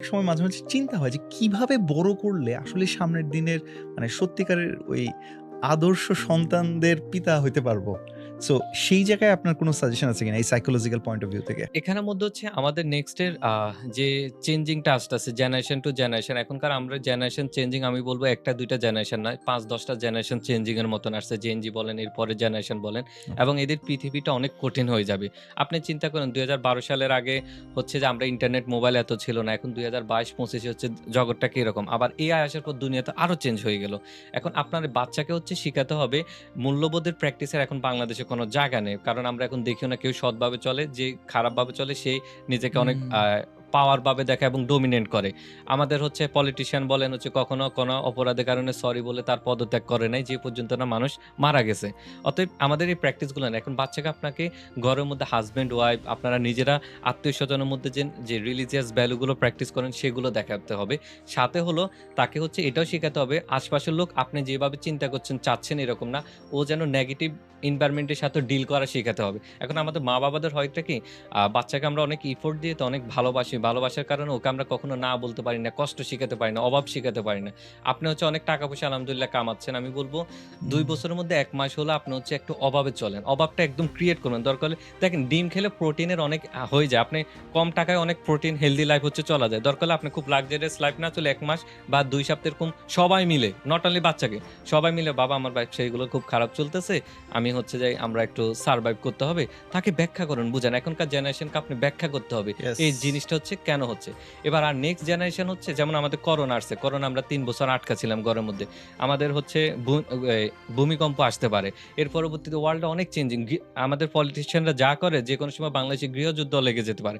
সময় মাঝে, মাঝে চিন্তা হয় যে কিভাবে বড় করলে আসলে সামনের দিনের মানে সত্যিকারের ওই আদর্শ সন্তানদের পিতা হইতে পারবো। সো সেই জায়গায় আপনার কোন সাজেশন আছে কিনা এই সাইকোলজিক্যাল পয়েন্ট অফ ভিউ থেকে? এখানের মধ্যে হচ্ছে আমাদের নেক্সট এর যে চেঞ্জিং টা আসতেছে জেনারেশন টু জেনারেশন। এখনকার আমরা জেনারেশন চেঞ্জিং আমি বলব ১ টা ২ টা জেনারেশন নয়, ৫-১০ টা জেনারেশন চেঞ্জিং এর মতন আসছে। জেন জি বলেন, এর পরের জেনারেশন বলেন ওকে। এবং এদের পৃথিবীটা অনেক কঠিন হয়ে যাবে। আপনি চিন্তা করেন ২০১২ সালের আগে হচ্ছে যে আমরা ইন্টারনেট, মোবাইল এত ছিল না। এখন ২০২২-২৫ এ হচ্ছে জগৎটা কিরকম। আবার এআই আসার পর দুনিয়াতে আরো চেঞ্জ হয়ে গেল। এখন আপনার বাচ্চাকে হচ্ছে শিখাতে হবে মূল্যবোধের প্র্যাকটিসের এখন বাংলাদেশে কোনো জায়গা নেই। কারণ আমরা এখন দেখিও না কেউ সৎভাবে চলে, যে খারাপভাবে চলে সেই নিজেকে অনেক হুম, পাওয়ার ভাবে দেখায় এবং ডমিনেন্ট করে। আমাদের হচ্ছে পলিটিশিয়ান বলেন হচ্ছে কখনো কোনো অপরাধের কারণে সরি বলে তার পদত্যাগ করে নাই, যে পর্যন্ত না মানুষ মারা গেছে। অতএব আমাদের এই প্র্যাকটিস গুলো না। এখন বাচ্চাকে আপনাকে ঘরের মধ্যে হাসব্যান্ড, ওয়াইফ আপনারা নিজেরা আত্মীয়স্বজনের মধ্যে যে রিলিজিয়াস ভ্যালু গুলো প্র্যাকটিস করেন সেগুলো দেখাতে হবে। সাথে হলো তাকে হচ্ছে এটাও শিখাতে হবে আশপাশের লোক আপনি যেভাবে চিন্তা করছেন, চাচ্ছেন এরকম না। ও যেন নেগেটিভ এনভায়রনমেন্ট এর সাথে ডিল করা শিখাতে হবে। এখন আমাদের মা-বাবাদের হয়টা কি বাচ্চাকে আমরা অনেক ইফোর্ট দিয়ে তো অনেক ভালোবাসি। ভালোবাসার কারণে ওকে আমরা কখনো না বলতে পারি না, কষ্ট শিখাতে পারি না, অভাব শিখাতে পারি না। আপনি হচ্ছে অনেক টাকা-পয়সা আলহামদুলিল্লাহ কামাচ্ছেন। আমি বলব ২ হুম। বছরের মধ্যে ১ মাস হলো আপনি হচ্ছে একটু অভাবে চলেন। অভাবটা একদম ক্রিয়েট করবেন। দরকার হলে দেখেন ডিম খেলে প্রোটিনের অনেক হয়ে যায়। আপনি কম টাকায় অনেক প্রোটিন হেলথি লাইফ হচ্ছে চলা যায়। দরকার হলে আপনি খুব লাক্সারিয়াস লাইফ না চলে ১ মাস বা ২ সপ্তাহ এরকম সবাই মিলে, নট অনলি বাচ্চাকে, সবাই মিলে বাবা আমার ব্যবসা এগুলো খুব খারাপ চলতেছে। আমি হচ্ছে যে আমরা একটু সারভাইভ করতে হবে। তাকে ব্যাখ্যা করুন, বুঝান। এখনকার জেনারেশনকে আপনি ব্যাখ্যা করতে হবে। ইয়েস। এই জিনিসটা হচ্ছে কেন হচ্ছে। এবার আর নেক্সট জেনারেশন হচ্ছে যেমন আমাদের করোনা আসছে। করোনা আমরা ৩ বছর আটকা ছিলাম ঘরের মধ্যে। আমাদের হচ্ছে এ ভূমিকম্প আসতে পারে। এর পরবর্তীতে ওয়ার্লডটা অনেক চেঞ্জিং। আমাদের পলিটিশিয়ানরা যা করে যেকোনো সময় বাংলাদেশে গৃহযুদ্ধ লেগে যেতে পারে।